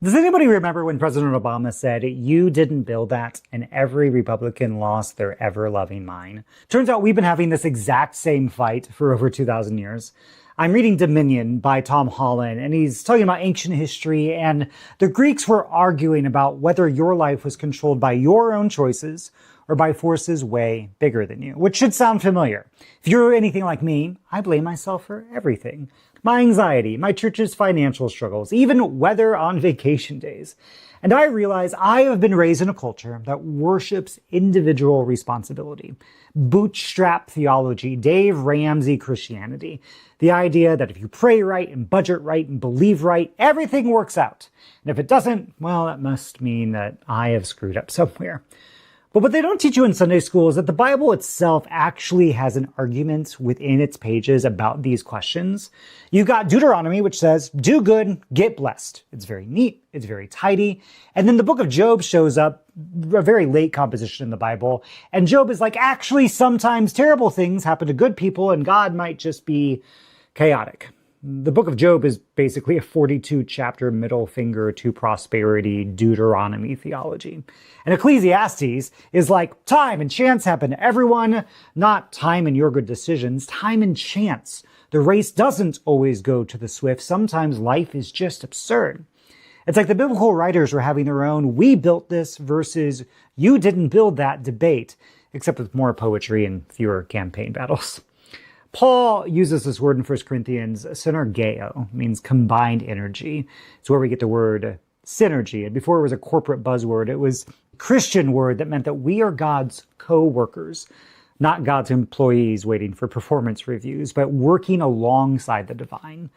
Does anybody remember when President Obama said, "You didn't build that," and every Republican lost their ever-loving mind? Turns out we've been having this exact same fight for over 2,000 years. I'm reading Dominion by Tom Holland, and he's talking about ancient history, and the Greeks were arguing about whether your life was controlled by your own choices or by forces way bigger than you, which should sound familiar. If you're anything like me, I blame myself for everything. My anxiety, my church's financial struggles, even weather on vacation days. And I realize I have been raised in a culture that worships individual responsibility. Bootstrap theology, Dave Ramsey Christianity. The idea that if you pray right and budget right and believe right, everything works out. And if it doesn't, well, that must mean that I have screwed up somewhere. But what they don't teach you in Sunday school is that the Bible itself actually has an argument within its pages about these questions. You've got Deuteronomy, which says, do good, get blessed. It's very neat. It's very tidy. And then the book of Job shows up, a very late composition in the Bible. And Job is like, actually, sometimes terrible things happen to good people, and God might just be chaotic. The book of Job is basically a 42-chapter middle finger to prosperity Deuteronomy theology. And Ecclesiastes is like, time and chance happen to everyone, not time and your good decisions, time and chance. The race doesn't always go to the swift. Sometimes life is just absurd. It's like the biblical writers were having their own "we built this" versus "you didn't build that" debate, except with more poetry and fewer campaign battles. Paul uses this word in 1 Corinthians, synergeo, means combined energy. It's where we get the word synergy. And before it was a corporate buzzword, it was a Christian word that meant that we are God's co-workers, not God's employees waiting for performance reviews, but working alongside the divine.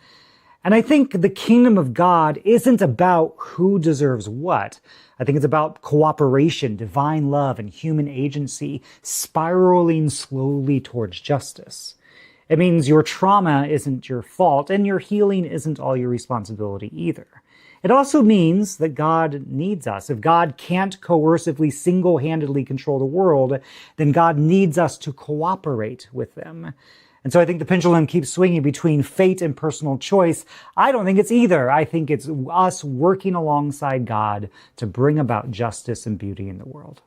And I think the kingdom of God isn't about who deserves what. I think it's about cooperation, divine love, and human agency spiraling slowly towards justice. It means your trauma isn't your fault, and your healing isn't all your responsibility either. It also means that God needs us. If God can't coercively, single-handedly control the world, then God needs us to cooperate with them. And so I think the pendulum keeps swinging between fate and personal choice. I don't think it's either. I think it's us working alongside God to bring about justice and beauty in the world.